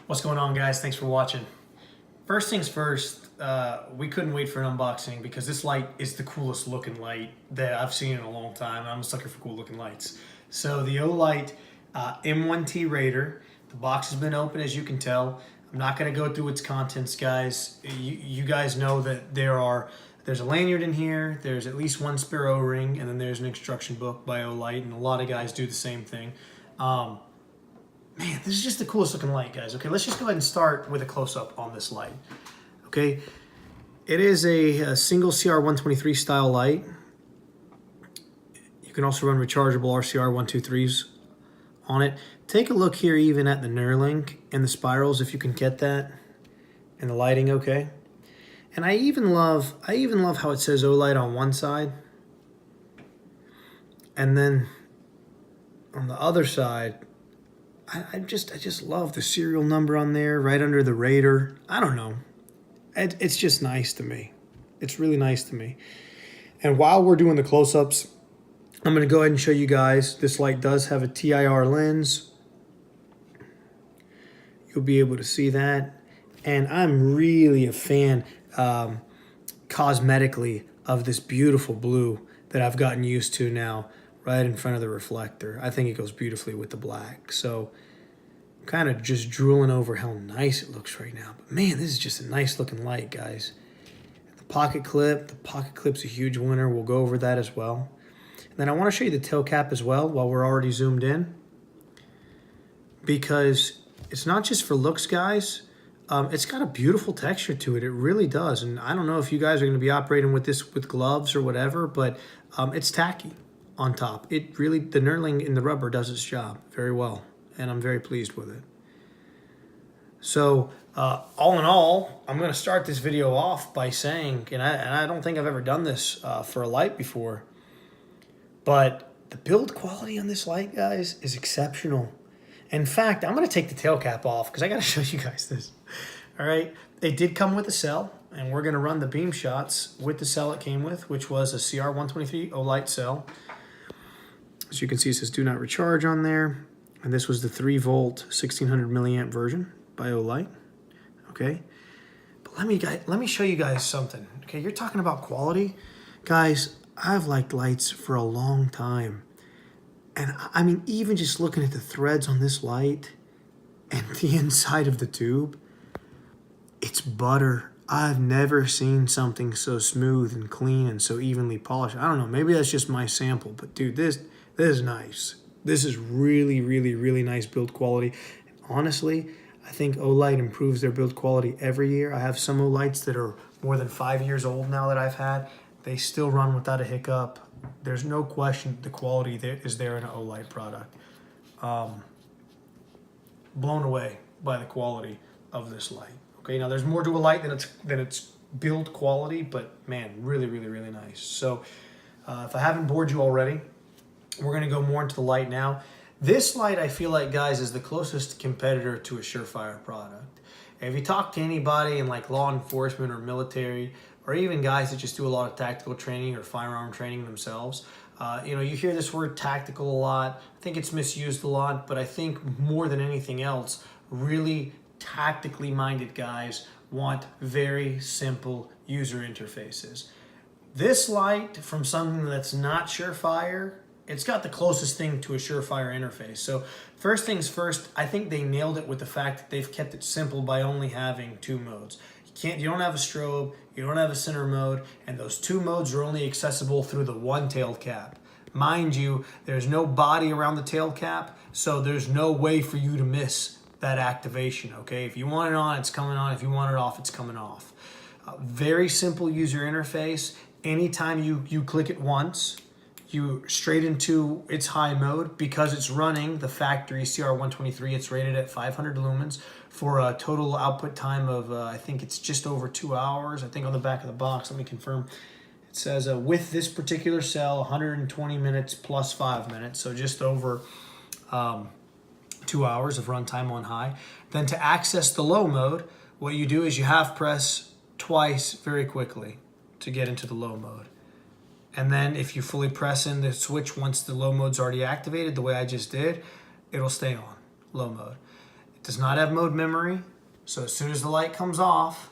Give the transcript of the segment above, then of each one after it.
What's going on, guys? Thanks for watching. First things first, we couldn't wait for an unboxing because this light is the coolest looking light that I've seen in a long time. I'm a sucker for cool looking lights. So the Olight M1T Raider, the box has been open, as you can tell. I'm not going to go through its contents, guys. You guys know that there's a lanyard in here, there's at least one spare O-ring, and then there's an instruction book by Olight, and a lot of guys do the same thing. Man, this is just the coolest looking light, guys. Okay, let's just go ahead and start with a close-up on this light. Okay, it is a single CR123 style light. You can also run rechargeable RCR123s on it. Take a look here even at the Knurling and the spirals, if you can get that, and the lighting, okay? And I even love how it says Olight on one side, and then on the other side, I just love the serial number on there, right under the Raider. I don't know. It's just nice to me. It's really nice to me. And while we're doing the close-ups, I'm going to go ahead and show you guys. This light does have a TIR lens. You'll be able to see that. And I'm really a fan, cosmetically, of this beautiful blue that I've gotten used to now, right in front of the reflector. I think it goes beautifully with the black. So I'm kind of just drooling over how nice it looks right now. But man, this is just a nice looking light, guys. The pocket clip's a huge winner. We'll go over that as well. And then I want to show you the tail cap as well while we're already zoomed in, because it's not just for looks, guys. It's got a beautiful texture to it. It really does. And I don't know if you guys are going to be operating with this with gloves or whatever, but it's tacky on top. It really, the knurling in the rubber does its job very well, and I'm very pleased with it. So all in all, I'm going to start this video off by saying, and I don't think I've ever done this for a light before, but the build quality on this light, guys, is exceptional. In fact, I'm going to take the tail cap off because I got to show you guys this. All right, it did come with a cell, and we're going to run the beam shots with the cell it came with, which was a CR123 Olight cell. As you can see, it says do not recharge on there. And this was the 3-volt, 1600 milliamp version by Olight. Okay. But let me show you guys something. Okay, you're talking about quality. Guys, I've liked lights for a long time. And I mean, even just looking at the threads on this light and the inside of the tube, it's butter. I've never seen something so smooth and clean and so evenly polished. I don't know, maybe that's just my sample, but dude, this is nice. This is really, really, really nice build quality. And honestly, I think Olight improves their build quality every year. I have some Olights that are more than 5 years old now that I've had. They still run without a hiccup. There's no question the quality that is there in an Olight product. Blown away by the quality of this light. Okay, now there's more to a light than its build quality, but man, really, really, really nice. So if I haven't bored you already, we're going to go more into the light now. This light, I feel like, guys, is the closest competitor to a Surefire product. And if you talk to anybody in like law enforcement or military, or even guys that just do a lot of tactical training or firearm training themselves, you know, you hear this word tactical a lot. I think it's misused a lot, but I think more than anything else, really tactically minded guys want very simple user interfaces. This light, from something that's not Surefire, it's got the closest thing to a Surefire interface. So first things first, I think they nailed it with the fact that they've kept it simple by only having 2 modes. You don't have a strobe, you don't have a center mode, and those 2 modes are only accessible through the one-tailed cap. Mind you, there's no body around the tail cap, so there's no way for you to miss that activation, okay? If you want it on, it's coming on. If you want it off, it's coming off. Very simple user interface. Anytime you click it once, you straight into its high mode. Because it's running the factory CR123, it's rated at 500 lumens for a total output time of, I think it's just over 2 hours. I think on the back of the box, let me confirm. It says with this particular cell, 120 minutes plus 5 minutes, so just over 2 hours of runtime on high. Then to access the low mode, what you do is you half press twice very quickly to get into the low mode. And then if you fully press in the switch once the low mode's already activated, the way I just did, it'll stay on low mode. Does not have mode memory. So as soon as the light comes off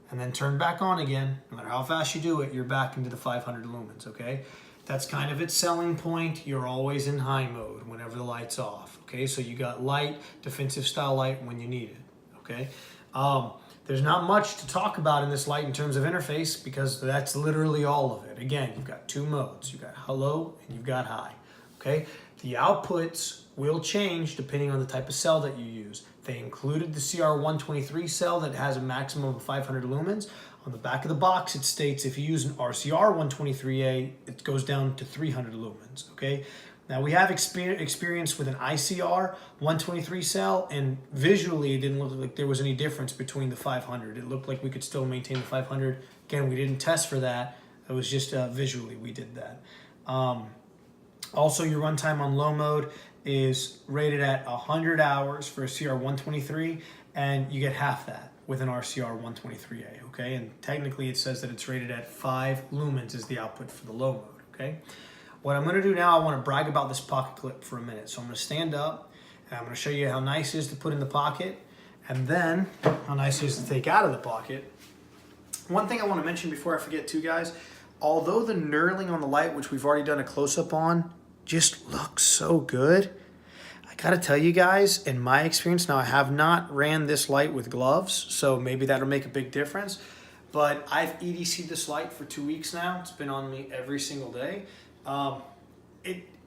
and then turn back on again, no matter how fast you do it, you're back into the 500 lumens, okay? That's kind of its selling point. You're always in high mode whenever the light's off, okay? So you got light, defensive style light when you need it, okay? There's not much to talk about in this light in terms of interface because that's literally all of it. Again, you've got two modes. You've got low and you've got high, okay? The outputs will change depending on the type of cell that you use. They included the CR123 cell that has a maximum of 500 lumens. On the back of the box, it states if you use an RCR123A, it goes down to 300 lumens, okay? Now we have experience with an ICR 123 cell, and visually it didn't look like there was any difference between the 500. It looked like we could still maintain the 500. Again, we didn't test for that. It was just visually we did that. Also, your runtime on low mode is rated at 100 hours for a CR123, and you get half that with an RCR123A, okay? And technically it says that it's rated at 5 lumens is the output for the low mode, okay? What I'm gonna do now, I wanna brag about this pocket clip for a minute. So I'm gonna stand up, and I'm gonna show you how nice it is to put in the pocket, and then how nice it is to take out of the pocket. One thing I wanna mention before I forget too, guys, although the knurling on the light, which we've already done a close-up on, just looks so good, I gotta tell you guys, in my experience, now I have not ran this light with gloves, so maybe that'll make a big difference, but I've EDC'd this light for 2 weeks now. It's been on me every single day.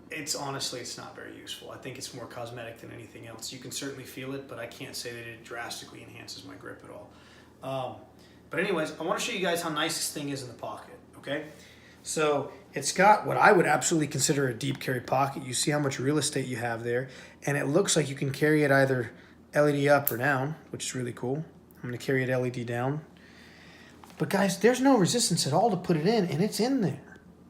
It's honestly, it's not very useful. I think it's more cosmetic than anything else. You can certainly feel it, but I can't say that it drastically enhances my grip at all. But anyways, I wanna show you guys how nice this thing is in the pocket, okay? So it's got what I would absolutely consider a deep carry pocket. You see how much real estate you have there, and it looks like you can carry it either LED up or down, which is really cool. I'm gonna carry it LED down. But guys, there's no resistance at all to put it in, and it's in there.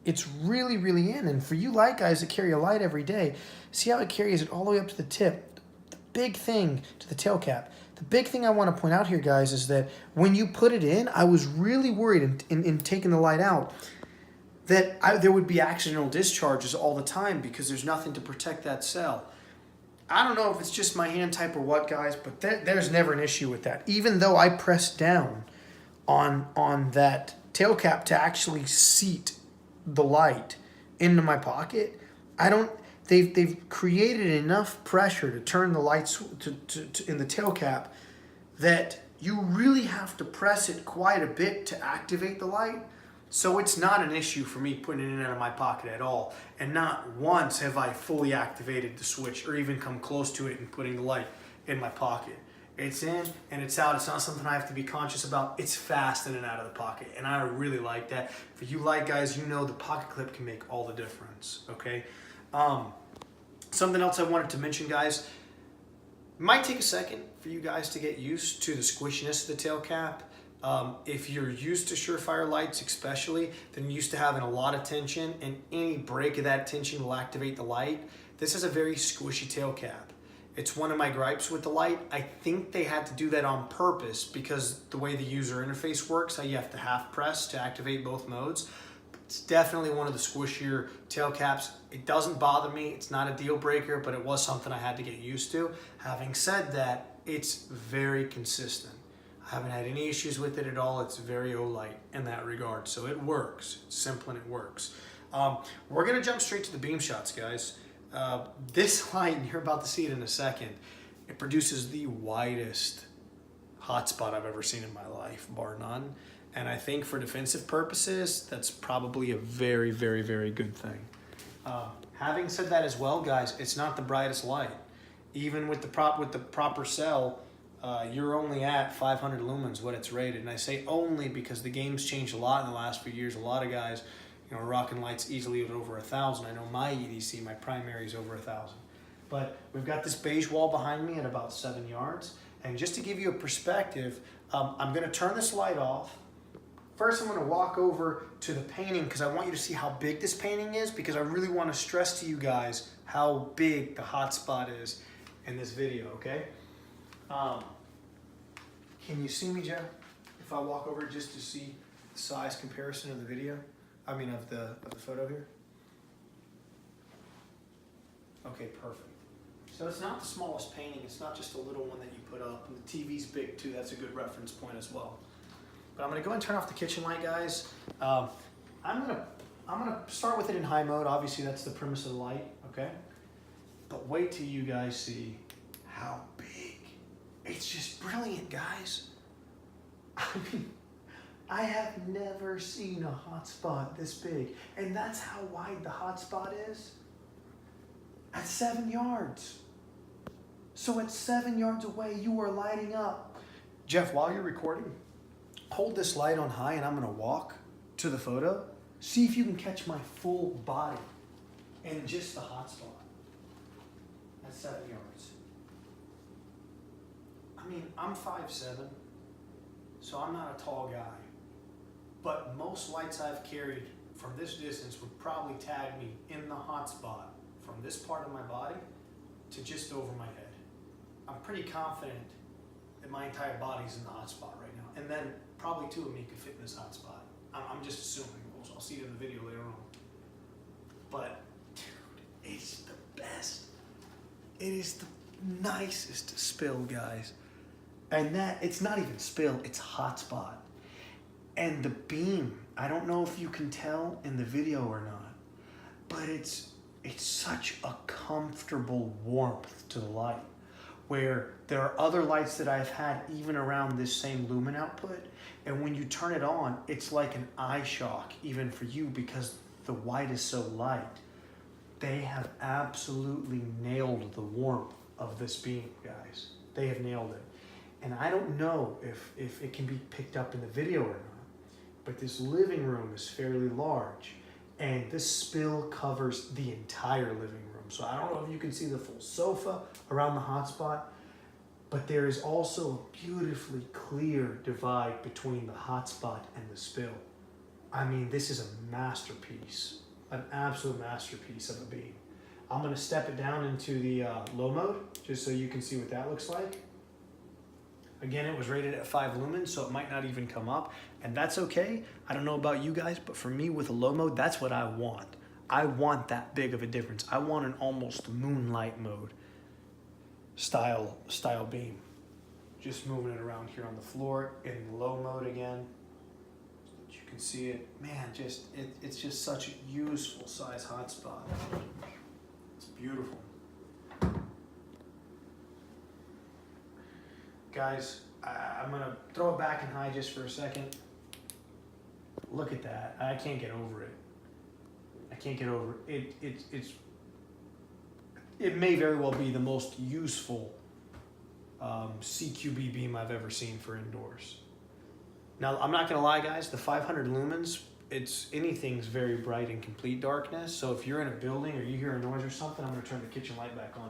It's really, really in. And for you light guys that carry a light every day, see how it carries it all the way up to the tip. The big thing to the tail cap. The big thing I want to point out here, guys, is that when you put it in, I was really worried in taking the light out that there would be accidental discharges all the time because there's nothing to protect that cell. I don't know if it's just my hand type or what, guys, but there's never an issue with that. Even though I pressed down on that tail cap to actually seat the light into my pocket, they've created enough pressure to turn the lights in the tail cap that you really have to press it quite a bit to activate the light. So it's not an issue for me putting it in and out of my pocket at all. And not once have I fully activated the switch or even come close to it and putting the light in my pocket. It's in and it's out. It's not something I have to be conscious about. It's fast in and out of the pocket. And I really like that. For you light guys, you know the pocket clip can make all the difference, okay? Something else I wanted to mention, guys. It might take a second for you guys to get used to the squishiness of the tail cap. If you're used to Surefire lights especially, then you're used to having a lot of tension, and any break of that tension will activate the light. This is a very squishy tail cap. It's one of my gripes with the light. I think they had to do that on purpose because the way the user interface works, how you have to half press to activate both modes. It's definitely one of the squishier tail caps. It doesn't bother me. It's not a deal breaker, but it was something I had to get used to. Having said that, it's very consistent. I haven't had any issues with it at all. It's very Olight in that regard. So it works. It's simple and it works. We're gonna jump straight to the beam shots, guys. This light, and you're about to see it in a second, it produces the widest hotspot I've ever seen in my life, bar none. And I think for defensive purposes, that's probably a very, very, very good thing. Having said that as well, guys, it's not the brightest light. Even with the proper cell, you're only at 500 lumens what it's rated. And I say only because the game's changed a lot in the last few years. A lot of guys, are rocking lights easily at over 1,000. I know my EDC, my primary is over 1,000. But we've got this beige wall behind me at about 7 yards. And just to give you a perspective, I'm gonna turn this light off. First, I'm gonna walk over to the painting because I want you to see how big this painting is, because I really wanna stress to you guys how big the hotspot is in this video, okay? Can you see me, Joe? If I walk over just to see the size comparison of the video? I mean of the photo here? Okay, perfect. So it's not the smallest painting. It's not just a little one that you put up. And the TV's big too. That's a good reference point as well. But I'm gonna go ahead and turn off the kitchen light, guys. I'm gonna start with it in high mode. Obviously, that's the premise of the light, okay? But wait till you guys see how big. It's just brilliant, guys. I mean, I have never seen a hotspot this big. And that's how wide the hotspot is. At 7 yards. So at 7 yards away, you are lighting up. Jeff, while you're recording, hold this light on high and I'm gonna walk to the photo. See if you can catch my full body and just the hotspot at 7 yards. I mean, I'm 5'7", so I'm not a tall guy. But most lights I've carried from this distance would probably tag me in the hotspot from this part of my body to just over my head. I'm pretty confident that my entire body's in the hotspot right now. And then probably two of me could fit in this hotspot. I'm just assuming. I'll see it in the video later on. But, dude, it's the best. It is the nicest spill, guys. And that, it's not even spill, it's hotspot. And the beam, I don't know if you can tell in the video or not, but it's such a comfortable warmth to the light, where there are other lights that I've had even around this same lumen output, and when you turn it on, it's like an eye shock even for you because the white is so light. They have absolutely nailed the warmth of this beam, guys. They have nailed it. And I don't know if it can be picked up in the video or not, but this living room is fairly large, and this spill covers the entire living room. So I don't know if you can see the full sofa around the hotspot, but there is also a beautifully clear divide between the hotspot and the spill. I mean, this is a masterpiece, an absolute masterpiece of a beam. I'm gonna step it down into the low mode, just so you can see what that looks like. Again, it was rated at 5 lumens, so it might not even come up, and that's okay. I don't know about you guys, but for me with a low mode, that's what I want. I want that big of a difference. I want an almost moonlight mode style beam. Just moving it around here on the floor in low mode again, so that you can see it. Man, it's just such a useful size hotspot. It's beautiful. Guys, I'm gonna throw it back in high just for a second. Look at that. I can't get over it. I can't get over it. It may very well be the most useful CQB beam I've ever seen for indoors. Now, I'm not gonna lie, guys, the 500 lumens, anything's very bright in complete darkness. So if you're in a building or you hear a noise or something, I'm gonna turn the kitchen light back on.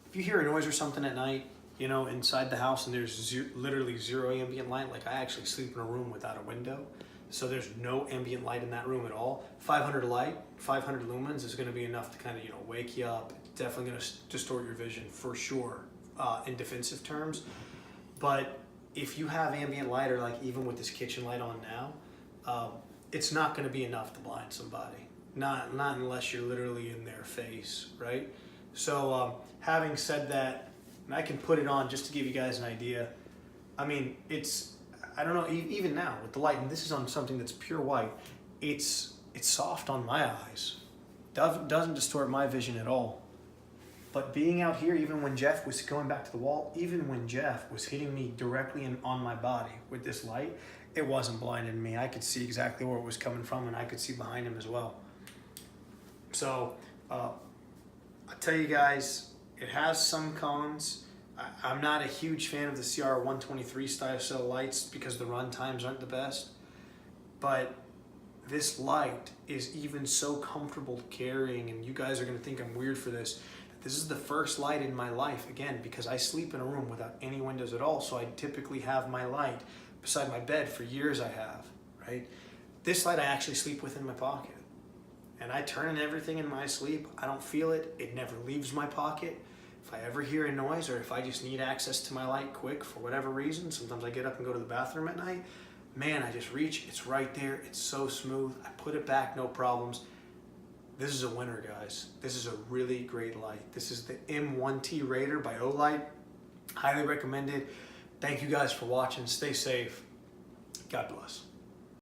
If you hear a noise or something at night, you know, inside the house and there's literally zero ambient light, like I actually sleep in a room without a window, so there's no ambient light in that room at all. 500 light, 500 lumens is gonna be enough to kind of, you know, wake you up. It's definitely gonna distort your vision for sure, in defensive terms. But if you have ambient light, or like even with this kitchen light on now, it's not gonna be enough to blind somebody. Not unless you're literally in their face, right? So having said that, and I can put it on just to give you guys an idea. I mean, I don't know, even now with the light, and this is on something that's pure white, it's soft on my eyes. Doesn't distort my vision at all. But being out here, even when Jeff was going back to the wall, even when Jeff was hitting me directly on my body with this light, it wasn't blinding me. I could see exactly where it was coming from, and I could see behind him as well. So, I'll tell you guys, it has some cons. I'm not a huge fan of the CR123 style cell lights because the run times aren't the best. But this light is even so comfortable carrying, and you guys are gonna think I'm weird for this. This is the first light in my life, again, because I sleep in a room without any windows at all, so I typically have my light beside my bed. For years I have, right? This light I actually sleep with in my pocket. And I turn everything in my sleep. I don't feel it. It never leaves my pocket. If I ever hear a noise, or if I just need access to my light quick for whatever reason, sometimes I get up and go to the bathroom at night, man, I just reach, it's right there. It's so smooth. I put it back, no problems. this is a winner, guys. This is a really great light. This is the M1T Raider by Olight. Highly recommended. Thank you guys for watching. Stay safe. God bless.